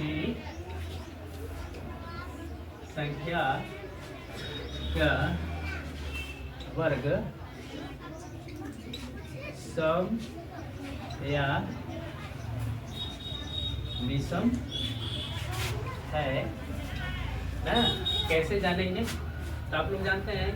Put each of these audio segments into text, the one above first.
किसी संख्या का वर्ग सम या विषम है ना। कैसे जानेंगे? तो आप लोग जानते हैं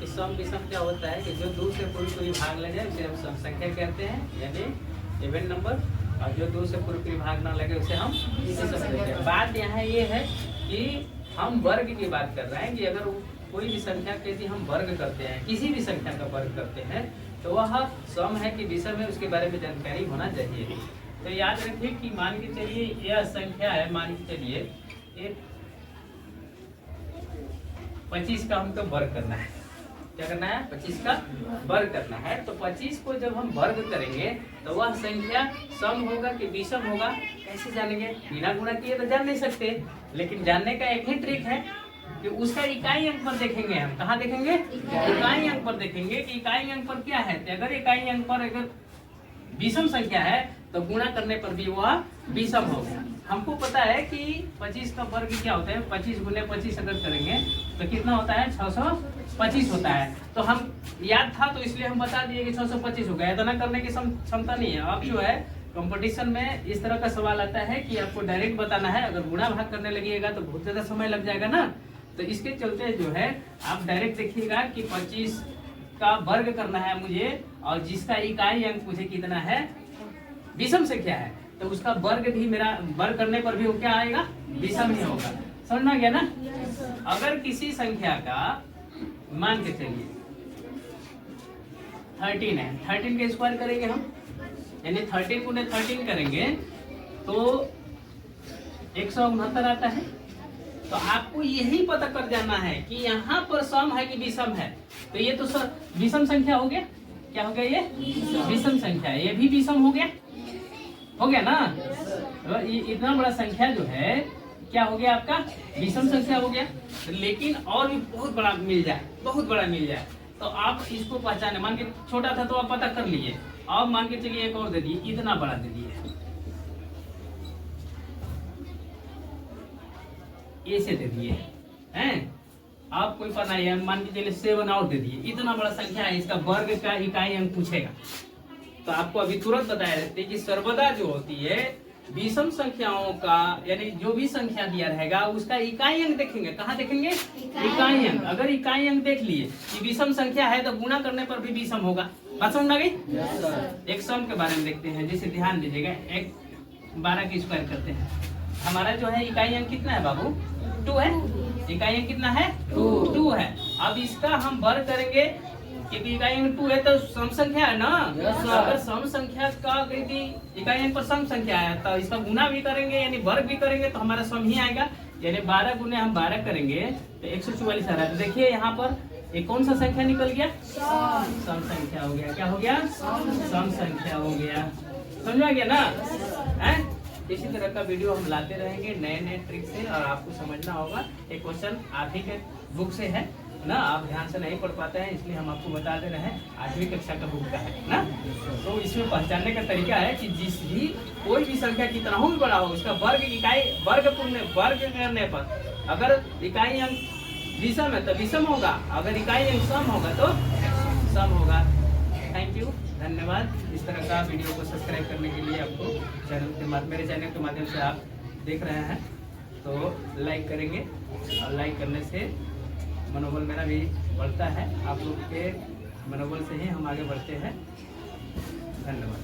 कि सम विषम क्या होता है कि जो 2 से पूरी भाग लगे उसे हम सम संख्या कहते हैं, यानी इवेंट नंबर, और जो 2 से पूरी भाग ना लगे उसे हम विषम कहते हैं। बात यहाँ ये है कि हम वर्ग की बात कर रहे हैं कि अगर कोई भी संख्या के यदि हम वर्ग करते हैं, किसी भी संख्या का वर्ग करते हैं, तो वह सम है कि विषम है उसके बारे में जानकारी होना चाहिए। तो याद रखिए कि मान के चलिए यह संख्या है, मान के चलिए ये 25 का हमको वर्ग करना है। क्या करना है? 25 का वर्ग करना है। तो 25 को जब हम वर्ग करेंगे तो वह संख्या सम होगा कि विषम होगा, कैसे जानेंगे? बिना गुणा किए तो जान नहीं सकते, लेकिन जानने का एक ही ट्रिक है कि उसका इकाई अंक पर देखेंगे। हम कहाँ देखेंगे? इकाई अंक पर देखेंगे कि इकाई अंक पर क्या है। तो अगर इकाई अंक पर अगर विषम संख्या है तो गुणा करने पर भी वह विषम हो गया। हमको पता है कि 25 का वर्ग क्या होता है, 25 गुने 25 अगर करेंगे तो कितना होता है? 625 होता है। तो हम याद था तो इसलिए हम बता दिए कि 625 हो गया। इतना करने की क्षमता नहीं है। अब जो है कंपटीशन में इस तरह का सवाल आता है कि आपको डायरेक्ट बताना है। अगर गुणा भाग करने लगिएगा तो बहुत ज्यादा समय लग जाएगा ना। तो इसके चलते जो है आप डायरेक्ट देखिएगा कि 25 का वर्ग करना है मुझे, और जिसका इकाई अंक मुझे कितना है, विषम संख्या है, तो उसका वर्ग भी मेरा वर्ग करने पर भी वो क्या आएगा? विषम ही होगा। समझ में आ गया ना? अगर किसी संख्या का मान के चलिए 13 है, 13 के स्क्वायर करेंगे हम, यानी 13 गुने 13 करेंगे तो 169 आता है। तो आपको यही पता कर जाना है कि यहाँ पर सम है कि विषम है। तो ये तो विषम संख्या हो गया। क्या हो गया? ये विषम संख्या, ये भी विषम हो गया ना। तो ये इतना बड़ा संख्या जो है क्या हो गया आपका? विषम संख्या हो गया। लेकिन और भी बहुत बड़ा मिल जाए, बहुत बड़ा मिल जाए तो आप इसको पहचाने। मान के छोटा था तो आप पता कर लीजिए, अब मान के चलिए एक और दे दिए, इतना बड़ा दे दिए, ऐसे दे दिए हैं। आप कोई पता है, मान के चलिए 7 और दे दिए, इतना बड़ा संख्या है, इसका वर्ग का इकाई अंक पूछेगा। तो आपको अभी तुरंत बताया रहते कि सर्वदा जो होती है विषम संख्याओं का, यानी जो भी संख्या दिया रहेगा उसका इकाई अंक देखेंगे। कहाँ देखेंगे? इकाई अंक। अगर इकाई अंक देख लिए कि विषम संख्या है तो गुणा करने पर भी विषम होगा। बात समझ में आ गई? एक सम के बारे में देखते हैं, जैसे ध्यान दीजिएगा, एक 12 की स्क्वायर करते हैं। हमारा जो है इकाई अंक कितना है बाबू? 2 है। इकाई अंक कितना है? 2 है। अब इसका हम वर्ग करेंगे क्योंकि इकाई अंक 2 है तो सम संख्या है ना। अगर सम संख्या का इकाई अंक पर सम संख्या है तो इसका गुना भी करेंगे, यानी वर्ग भी करेंगे तो हमारा सम ही आएगा। यानी 12 गुने हम 12 करेंगे तो 144 आ रहा है। तो देखिए यहाँ पर एक कौन सा संख्या निकल गया? सम संख्या हो गया। क्या हो गया? सम संख्या हो गया। समझ में आ गया ना? है? इसी तरह का वीडियो हम लाते रहेंगे नए नए ट्रिक से, और आपको समझना होगा। एक क्वेश्चन आप ही के बुक से है ना, आप ध्यान से नहीं पढ़ पाते हैं इसलिए हम आपको बता दे रहे हैं, 8वीं कक्षा का बुक का है ना। तो इसमें पहचानने का तरीका है कि जिस भी कोई भी संख्या कितना हो भी बड़ा हो, उसका वर्ग इकाई वर्ग करने पर अगर इकाई अंक विषम है तो विषम होगा, अगर इकाई अंक सम होगा तो सम होगा। थैंक यू, धन्यवाद। इस तरह का वीडियो को सब्सक्राइब करने के लिए आपको मेरे चैनल के माध्यम से आप देख रहे हैं तो लाइक करेंगे, और लाइक करने से मनोबल मेरा भी बढ़ता है। आप लोग के मनोबल से ही हम आगे बढ़ते हैं। धन्यवाद।